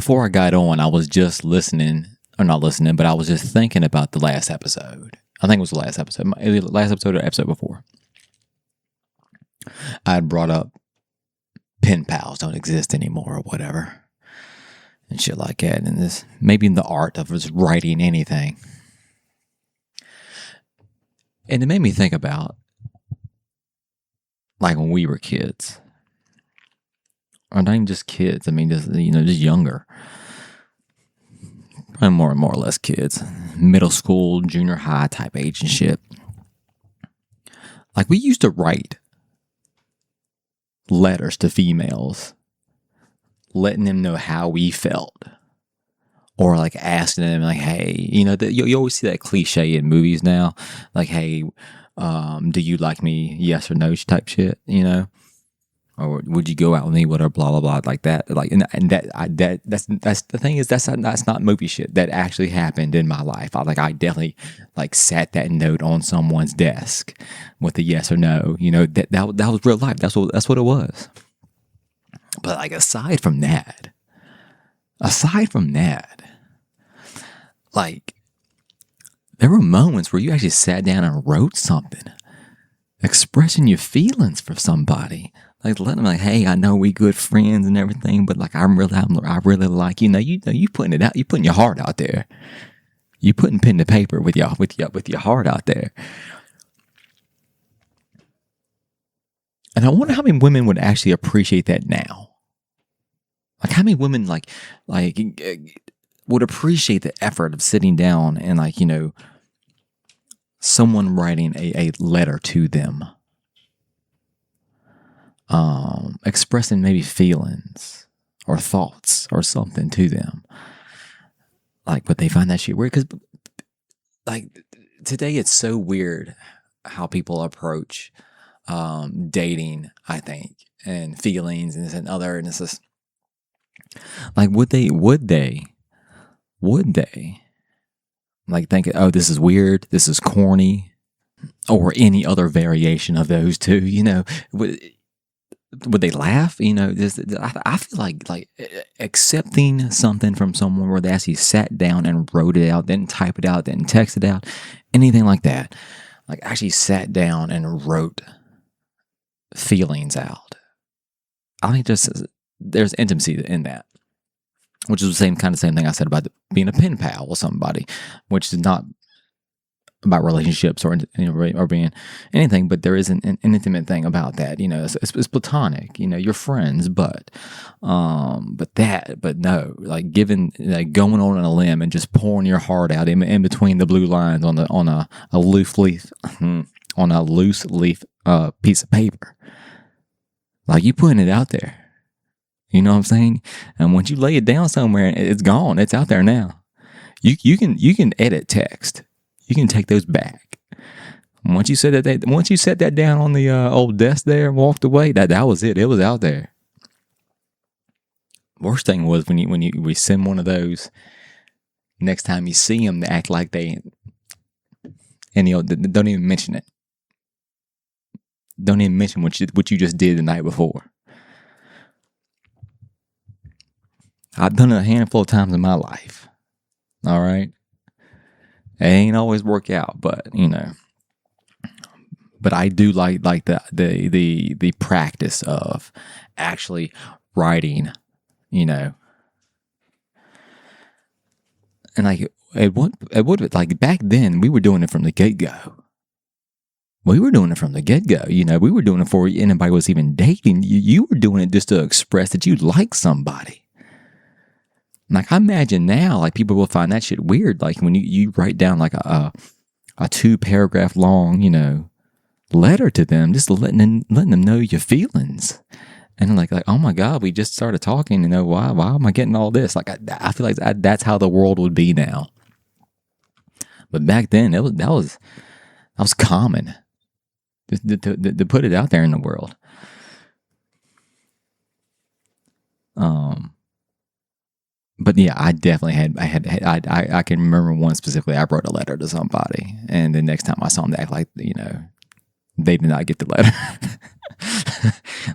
before I got on, I was just listening, or not listening, but I was just thinking about the last episode. I think it was the last episode, either the last episode or episode before. I had brought up pen pals don't exist anymore or whatever. And shit like that. And this, maybe in the art of just writing anything. And it made me think about, like, when we were kids. Or not even just kids. I mean, just younger. Probably more and more or less kids. Middle school, junior high type age and shit. Like, we used to write letters to females, letting them know how we felt. Or, like, asking them, like, hey, you always see that cliche in movies now. Like, hey, do you like me? Yes or no type shit, Or would you go out with me? Whatever, blah blah blah, like that. Like, and that's the thing is that's not movie shit. That actually happened in my life. I definitely sat that note on someone's desk with a yes or no. That was real life. That's what it was. But aside from that, there were moments where you actually sat down and wrote something, expressing your feelings for somebody. Letting them hey, I know we good friends and everything, but I really like you putting it out. You putting your heart out there. You putting pen to paper with your heart out there. And I wonder how many women would actually appreciate that now. How many women would appreciate the effort of sitting down and someone writing a letter to them. Expressing maybe feelings or thoughts or something to them. But they find that shit weird because, today it's so weird how people approach dating, I think, and feelings and this and other, and it's just would they think, oh, this is weird, this is corny, or any other variation of those two, would they laugh? I feel like accepting something from someone where they actually sat down and wrote it out, didn't type it out, didn't text it out, anything like that. Actually sat down and wrote feelings out. I think there's intimacy in that, which is the same thing I said about being a pen pal with somebody, which is not about relationships or being anything, but there is an intimate thing about that. It's platonic. You're friends, but no, going on a limb and just pouring your heart out in between the blue lines on a loose leaf piece of paper. You putting it out there. You know what I'm saying? And once you lay it down somewhere, it's gone. It's out there now. You can edit text. You can take those back. Once you set that down on the old desk there and walked away, that was it. It was out there. Worst thing was when we send one of those. Next time you see them, they act like they, and don't even mention it. Don't even mention what you just did the night before. I've done it a handful of times in my life. All right. It ain't always work out, but but I do like the practice of actually writing, and it would back then we were doing it from the get-go. We were doing it from the get-go. We were doing it before anybody was even dating. You were doing it just to express that you like somebody. I imagine now, people will find that shit weird. When you write down a 2-paragraph long, letter to them, just letting them know your feelings. And like, oh my God, we just started talking, why am I getting all this? I feel like that's how the world would be now. But back then, that was common to put it out there in the world. But yeah, I definitely I can remember one specifically. I wrote a letter to somebody, and the next time I saw them, they act like they did not get the letter.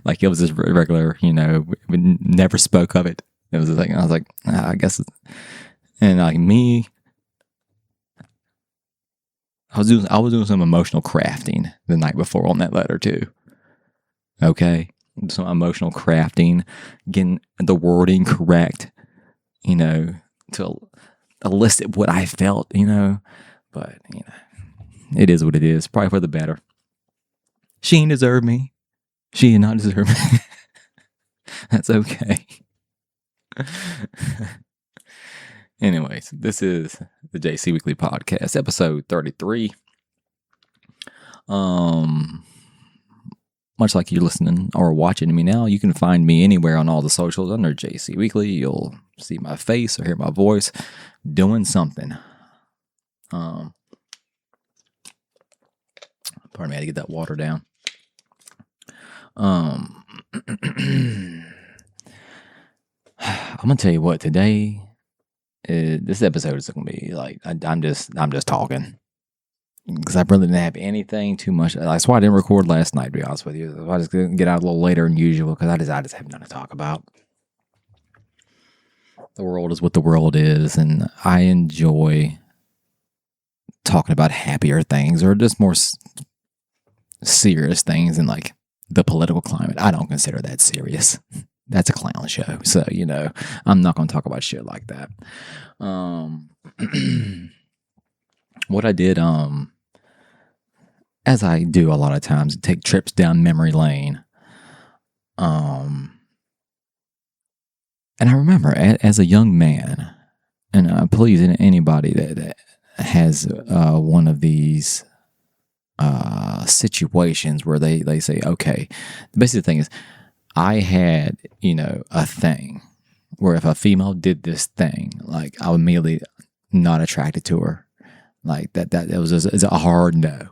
It was just regular. We never spoke of it. It was a thing. I was like, I guess. And like me, I was doing some emotional crafting the night before on that letter too. Okay, some emotional crafting, getting the wording correct, to elicit what I felt, But it is what it is. Probably for the better. She ain't deserve me. She did not deserve me. That's okay. Anyways, this is the JC Weekly Podcast, episode 33. Much like you're listening or watching to me now, you can find me anywhere on all the socials under JC Weekly. You'll see my face or hear my voice doing something. Pardon me, I had to get that water down. I'm gonna tell you what, today, this episode is gonna be like I'm just talking because I really didn't have anything too much. That's why I didn't record last night. To be honest with you, I just didn't get out a little later than usual because I just have nothing to talk about. The world is what the world is, and I enjoy talking about happier things or just more serious things in like the political climate. I don't consider that serious. That's a clown show. So, I'm not going to talk about shit like that. What I did, as I do a lot of times, take trips down memory lane. And I remember as a young man, and please, anybody that has one of these situations where they say, okay, the basic thing is, I had, a thing where if a female did this thing, like I would immediately not attracted to her. Like that it's a hard no.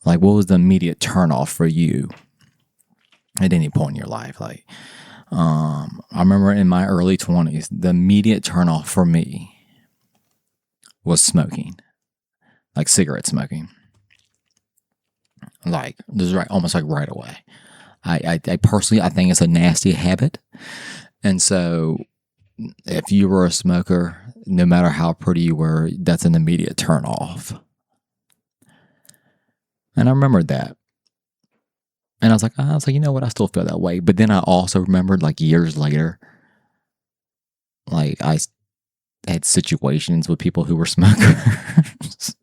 Like, what was the immediate turnoff for you at any point in your life? Like, I remember in my early 20s, the immediate turnoff for me was smoking, like cigarette smoking. Like, this is almost like right away. I personally, I think it's a nasty habit. And so if you were a smoker, no matter how pretty you were, that's an immediate turn off. And I remembered that. And I was like, you know what? I still feel that way. But then I also remembered like years later, like I had situations with people who were smokers.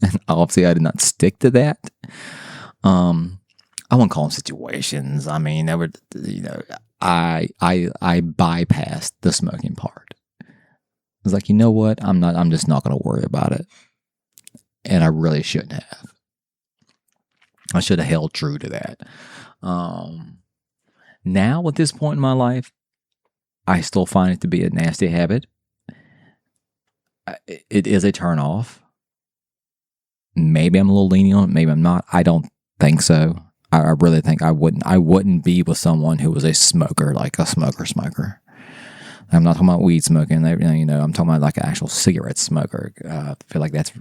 And obviously I did not stick to that. I wouldn't call them situations. I mean, that would, I bypassed the smoking part. I was like, you know what? I'm just not going to worry about it. And I really shouldn't have. I should have held true to that. Now at this point in my life, I still find it to be a nasty habit. It is a turnoff. Maybe I'm a little lenient on it. Maybe I'm not. I don't think so. I really think I wouldn't be with someone who was a smoker, like a smoker. I'm not talking about weed smoking. I'm talking about like an actual cigarette smoker. I feel like that's,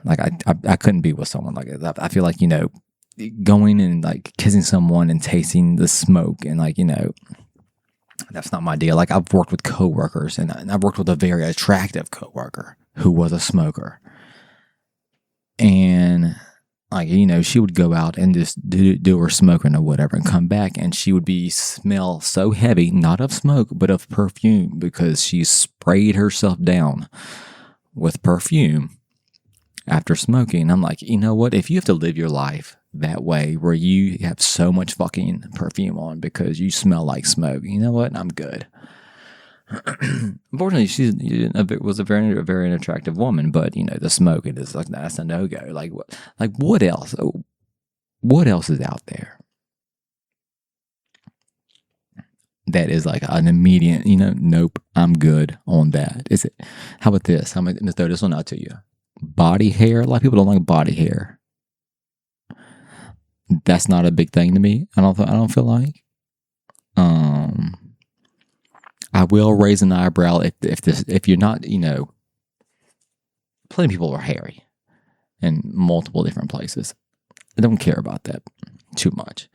like I couldn't be with someone like that. I feel like, going and like kissing someone and tasting the smoke and like, that's not my deal. Like I've worked with coworkers and I've worked with a very attractive coworker who was a smoker. And like, she would go out and just do her smoking or whatever and come back and she would smell so heavy, not of smoke, but of perfume because she sprayed herself down with perfume after smoking. I'm like, you know what? If you have to live your life that way where you have so much fucking perfume on because you smell like smoke, you know what? I'm good. Unfortunately, she was a very attractive woman, but the smoking is like that's a no go. Like what else? What else is out there that is like an immediate? Nope, I'm good on that. Is it? How about this? I'm gonna throw this one out to you. Body hair. A lot of people don't like body hair. That's not a big thing to me. I don't feel like. I will raise an eyebrow if you're not, plenty of people are hairy in multiple different places. I don't care about that too much.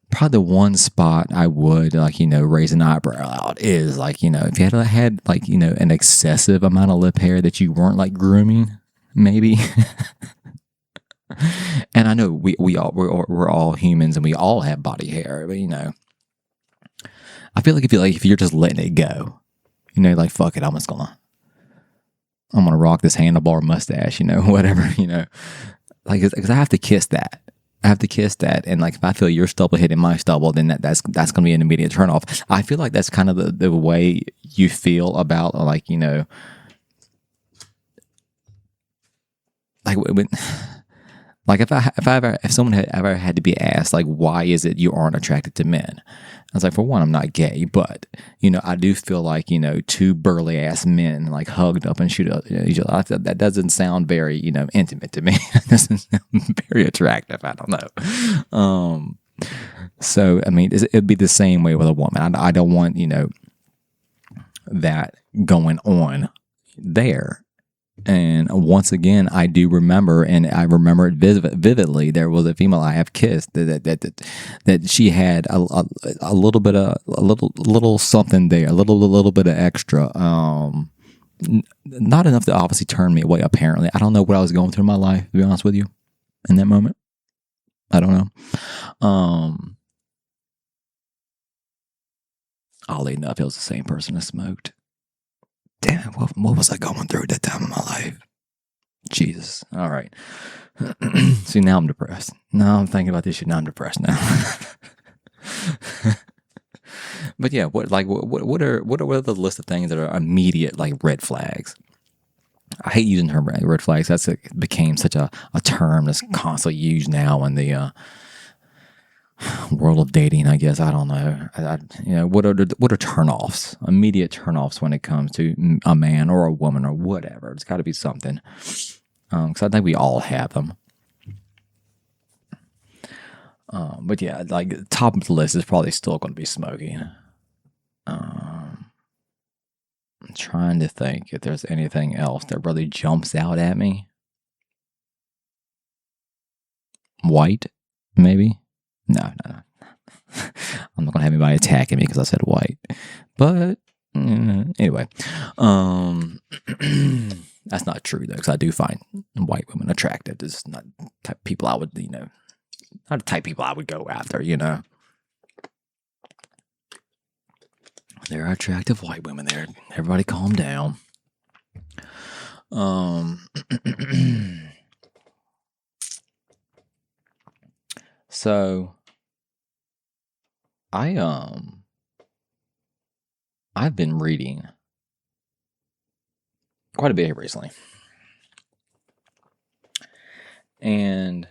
Probably the one spot I would raise an eyebrow out is if you had an excessive amount of lip hair that you weren't grooming, maybe. And I know we're all humans and we all have body hair, but I feel like if you're just letting it go, fuck it, I'm gonna rock this handlebar mustache, whatever, because I have to kiss that. I have to kiss that, and if I feel your stubble hitting my stubble, then that's gonna be an immediate turnoff. I feel like that's kind of the way you feel about when if someone had ever had to be asked why is it you aren't attracted to men, I was like, for one, I'm not gay, but I do feel two burly ass men hugged up and shoot each other. That doesn't sound very intimate to me. It doesn't sound very attractive. I don't know. So I mean, it'd be the same way with a woman. I don't want that going on there. And once again, I do remember, and I remember it vividly. There was a female I have kissed that she had a little bit of a little something there, a little bit of extra. Not enough to obviously turn me away. Apparently, I don't know what I was going through in my life. To be honest with you, in that moment, I don't know. Oddly enough, it was the same person that smoked. Damn, what was I going through at that time of my life? Jesus. All right. See, now I'm depressed. Now I'm thinking about this shit. Now I'm depressed now. But yeah, what are the list of things that are immediate red flags? I hate using the term red flags. It became such a term that's constantly used now in the world of dating, I guess. I don't know. What are turnoffs? Immediate turnoffs when it comes to a man or a woman or whatever. It's got to be something. Because I think we all have them. But yeah, top of the list is probably still going to be smoking. I'm trying to think if there's anything else that really jumps out at me. White, maybe. No. I'm not going to have anybody attacking me because I said white. But anyway, that's not true though, because I do find white women attractive. It's not the type of people I would, not the type of people I would go after, There are attractive white women there. Everybody calm down. So I've been reading quite a bit recently. And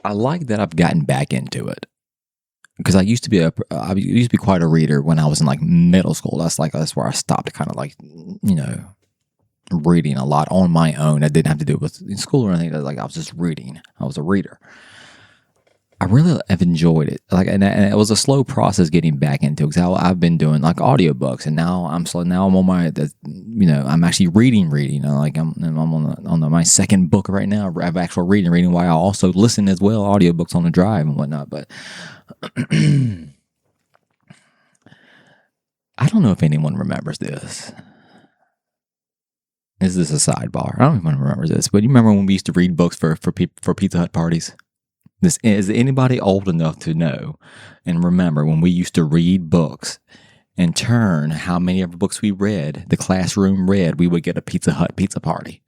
I like that I've gotten back into it. Because I used to be quite a reader when I was in middle school. That's where I stopped kind of reading a lot on my own. I didn't have to do it with in school or anything. I was just reading. I was a reader. I really have enjoyed it. And it was a slow process getting back into it, because I've been doing audiobooks, and now I'm on my I'm actually reading. I'm on my second book right now. I have actual reading while I also listen as well, audiobooks on the drive and whatnot. But I don't know if anyone remembers this. This is a sidebar. I don't even remember this, but you remember when we used to read books for Pizza Hut parties? Is anybody old enough to know and remember when we used to read books and turn how many of the books we read, the classroom read, we would get a Pizza Hut pizza party?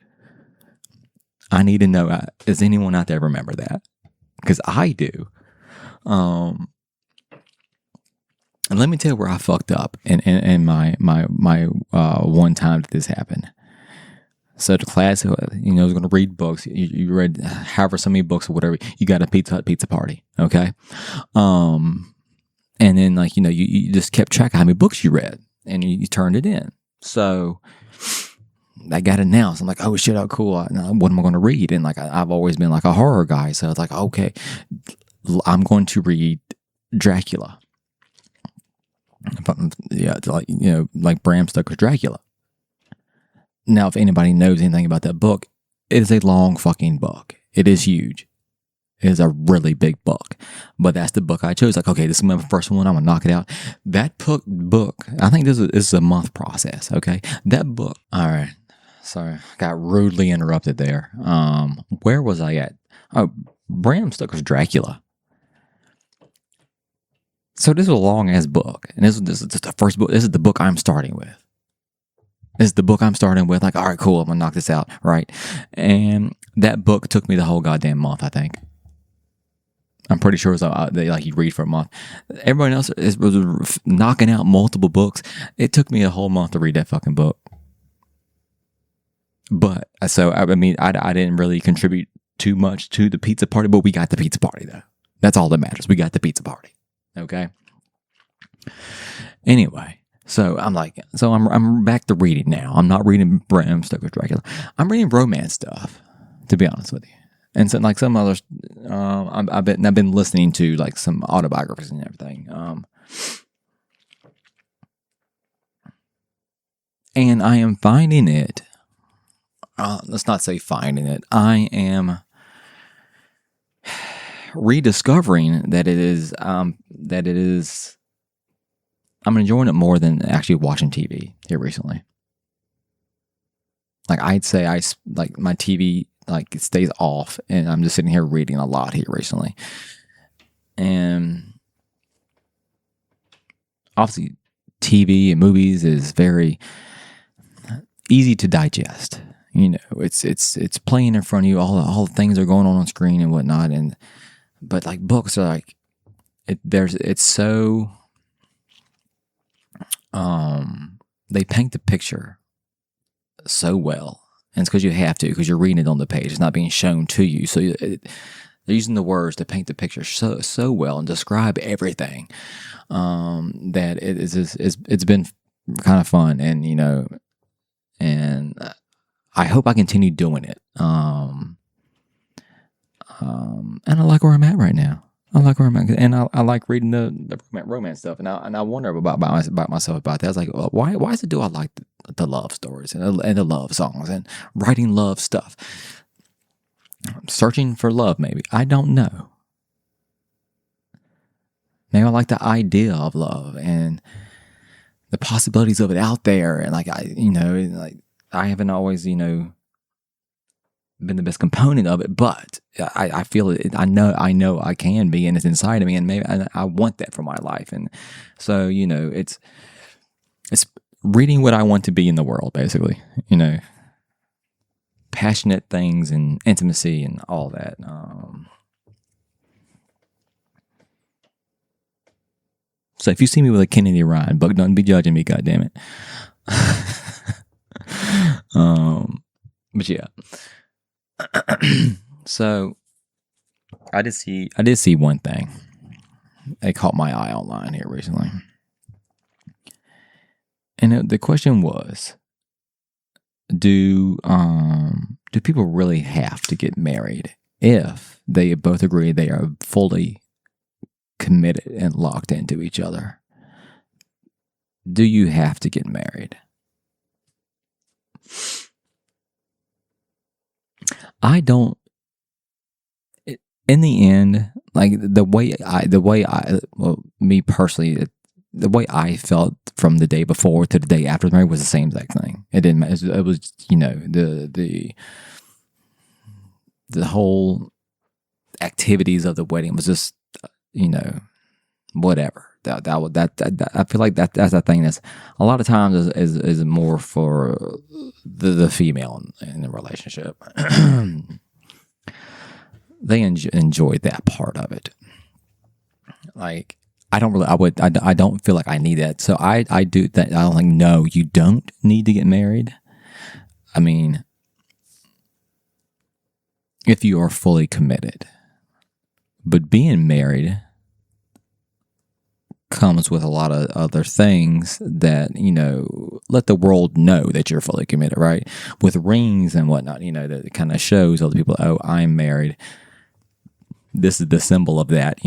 I need to know, does anyone out there remember that? Because I do. And let me tell you where I fucked up in my one time that this happened. So the class, was going to read books. You read however so many books or whatever. You got a Pizza Hut pizza party, okay? And then you just kept track of how many books you read, and you turned it in. So I got announced. I'm like, oh shit, oh cool. What am I going to read? And I've always been a horror guy, so I was like, okay, I'm going to read Dracula. Yeah, Bram Stoker's Dracula. Now, if anybody knows anything about that book, it is a long fucking book. It is huge. is a really big book, but that's the book I chose. Like, okay, this is my first one. I'm gonna knock it out. That book. I think this is a month process. Okay, that book. All right. Sorry, got rudely interrupted there. Where was I at? Oh, Bram Stoker's Dracula. So this is a long ass book, and this is the first book. This is the book I'm starting with. This is the book I'm starting with. Like, all right, cool. I'm gonna knock this out, right? And that book took me the whole goddamn month. I think. I'm pretty sure it was like you read for a month. Everyone else was knocking out multiple books. It took me a whole month to read that fucking book. But so I mean, I didn't really contribute too much to the pizza party, but we got the pizza party though. That's all that matters. We got the pizza party. Okay. Anyway, so I'm back to reading now. I'm not reading Bram Stoker's Dracula. I'm reading romance stuff, to be honest with you. And so, like some others, I've been listening to like some autobiographies and everything. And I am finding it. Let's not say finding it. I am rediscovering that it is. I'm enjoying it more than actually watching TV here recently. Like I'd say like my TV like it stays off and I'm just sitting here reading a lot here recently. And obviously TV and movies is very easy to digest. You know, it's playing in front of you. All the things are going on screen and whatnot. But like books are like it's so they paint the picture so well. And it's because you have to, because you're reading it on the page. It's not being shown to you. So they're using the words to paint the picture so well and describe everything that it's been kind of fun. And, you know, and I hope I continue doing it. And I like where I'm at right now. I like where I'm at, and I like reading the romance stuff, and I wonder about myself about that. I was like, well, why is it do I like the love stories and the love songs and writing love stuff? Searching for love, maybe. I don't know. Maybe I like the idea of love and the possibilities of it out there, and like I haven't always been the best component of it, but I feel it. I know I can be, and it's inside of me, and maybe I want that for my life. And so it's reading what I want to be in the world, basically. Passionate things and intimacy and all that. So if you see me with a Kennedy Ryan book, don't be judging me, goddammit. But yeah. So I did see one thing. It caught my eye online here recently. And the question was, do people really have to get married if they both agree they are fully committed and locked into each other? Do you have to get married? I don't. In the end, like me personally, the way I felt from the day before to the day after the marriage was the same exact thing. It didn't matter. It was the whole activities of the wedding was just whatever. That I feel like that's the thing that's a lot of times is more for the female in the relationship. They enjoy that part of it. Like I don't feel like I need that. So I do that. I don't think, no, you don't need to get married. I mean, if you are fully committed, but being married comes with a lot of other things that, let the world know that you're fully committed, right? With rings and whatnot, that kind of shows other people, oh, I'm married. This is the symbol of that,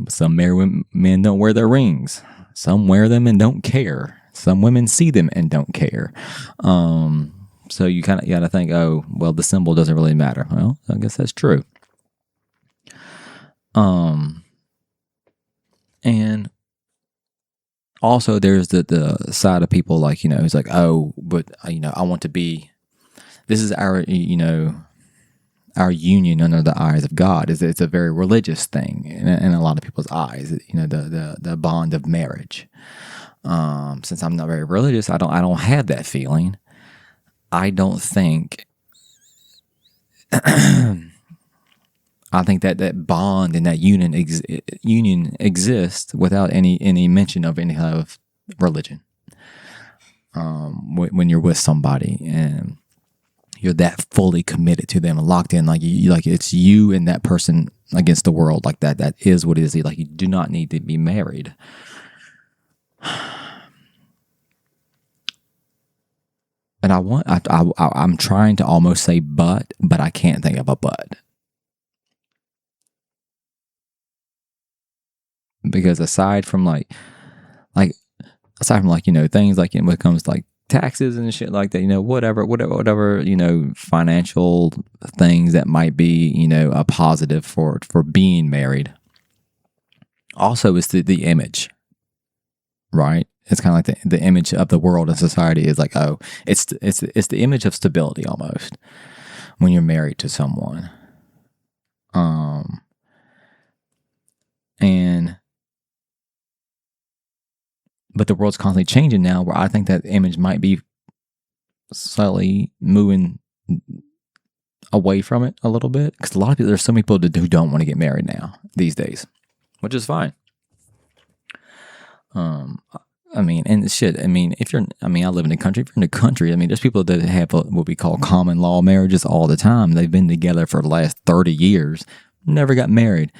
Some married men don't wear their rings. Some wear them and don't care. Some women see them and don't care. So you kind of got to think, oh, well, the symbol doesn't really matter. Well, I guess that's true. And also there's the side of people like, it's like, oh, but I want to be, this is our, our union under the eyes of God. It's a very religious thing in a lot of people's eyes, the bond of marriage. Since I'm not very religious, I don't have that feeling. I don't think I think that bond and that union exists without any mention of any kind of religion. When you're with somebody and you're that fully committed to them and locked in, like it's you and that person against the world, like that is what it is. Like you do not need to be married. And I'm trying to almost say but I can't think of a but. Because aside from like things like when it comes to like taxes and shit like that, whatever, financial things that might be, a positive for being married. Also, it's the image, right? It's kind of like the image of the world and society is like, oh, it's the image of stability almost when you're married to someone. But the world's constantly changing now, where I think that image might be slightly moving away from it a little bit. Because a lot of people, there's some people who don't want to get married now these days, which is fine. If you're, I live in the country. If you're in the country, there's people that have what we call common law marriages all the time. They've been together for the last 30 years, never got married,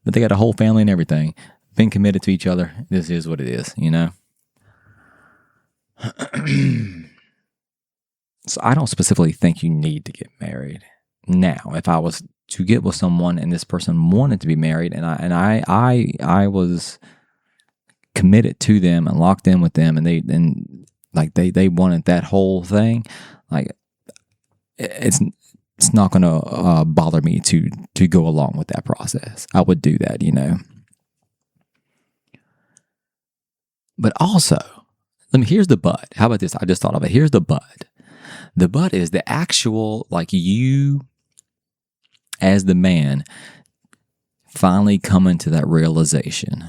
but they got a whole family and everything, been committed to each other. This is what it is, So I don't specifically think you need to get married. Now, if I was to get with someone and this person wanted to be married, and I was committed to them and locked in with them, and they wanted that whole thing, like it's not going to bother me to go along with that process. I would do that, But also, here's the but. How about this? I just thought of it. Here's the but. The but is the actual, like you as the man finally coming to that realization.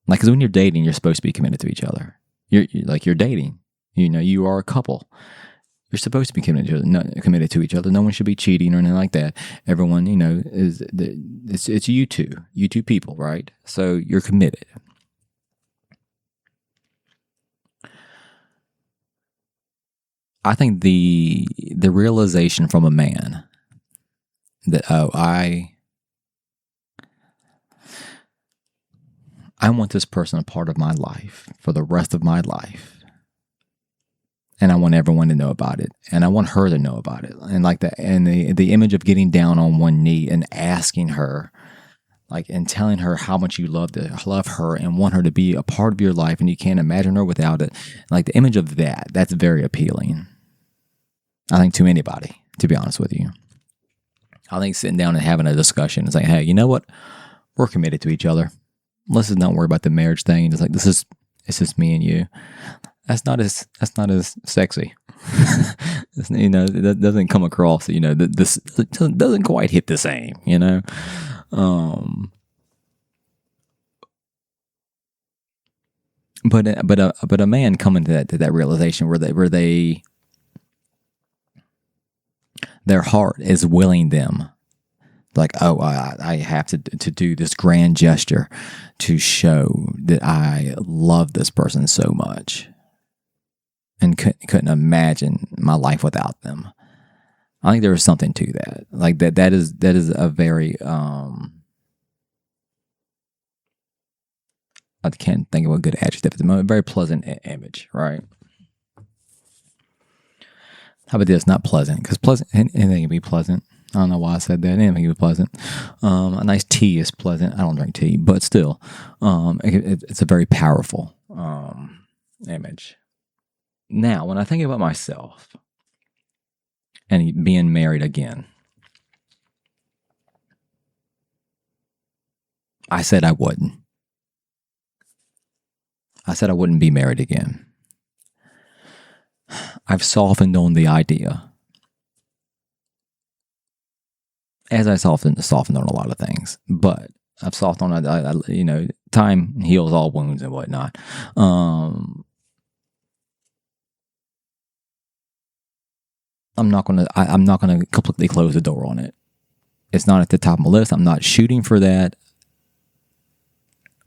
Like, because when you're dating, you're supposed to be committed to each other. You're dating. You are a couple. You're supposed to be committed to each other. No one should be cheating or anything like that. Everyone, it's you two people, right? So you're committed. I think the realization from a man that, oh, I want this person a part of my life for the rest of my life. And I want everyone to know about it. And I want her to know about it. And like that, and the image of getting down on one knee and asking her, and telling her how much you love her and want her to be a part of your life and you can't imagine her without it. Like the image of that's very appealing. I think to anybody, to be honest with you. I think sitting down and having a discussion is like, hey, you know what? We're committed to each other. Let's just not worry about the marriage thing. It's like, it's just me and you. That's not as sexy. It doesn't come across, this doesn't quite hit the same, But a man coming to that realization where they their heart is willing them, like, oh, I have to do this grand gesture to show that I love this person so much and couldn't imagine my life without them. I think there is something to that. Like that is a very I can't think of a good adjective at the moment. Very pleasant image, right? How about this? Not pleasant, because anything can be pleasant. I don't know why I said that. Anything can be pleasant. A nice tea is pleasant. I don't drink tea, but still, it's a very powerful image. Now, when I think about myself and being married again, I said I wouldn't. I said I wouldn't be married again. I've softened on the idea, as I softened on a lot of things, but I've softened on it. Time heals all wounds and whatnot. I'm not gonna completely close the door on it. It's not at the top of my list. I'm not shooting for that.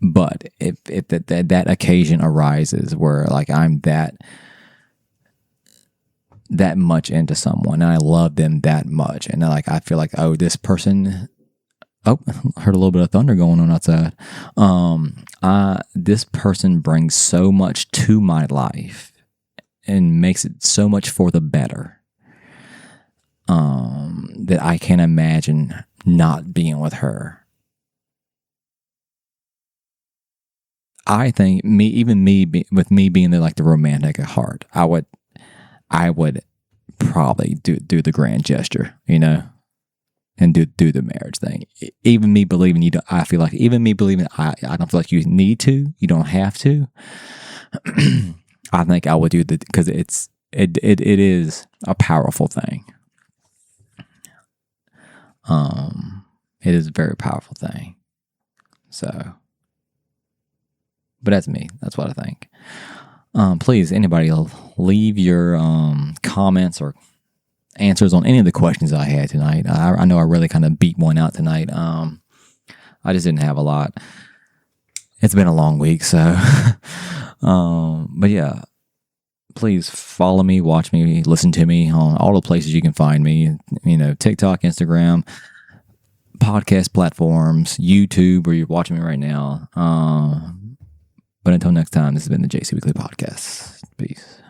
But if that occasion arises where like I'm that much into someone and I love them that much, and like I feel like, oh, this person, oh, I heard a little bit of thunder going on outside. This person brings so much to my life and makes it so much for the better, that I can't imagine not being with her. I think with me being the romantic at heart, I would probably do the grand gesture, and do the marriage thing. Even me believing I feel like even me believing I don't feel like you need to, you don't have to. I think I would do because it is a powerful thing. It is a very powerful thing. So. But that's me. That's what I think. Please, anybody, leave your comments or answers on any of the questions I had tonight. I know I really kind of beat one out tonight. I just didn't have a lot. It's been a long week, so. But yeah, please follow me, watch me, listen to me on all the places you can find me. TikTok, Instagram, podcast platforms, YouTube, where you're watching me right now. But until next time, this has been the JC Weakley Podcast. Peace.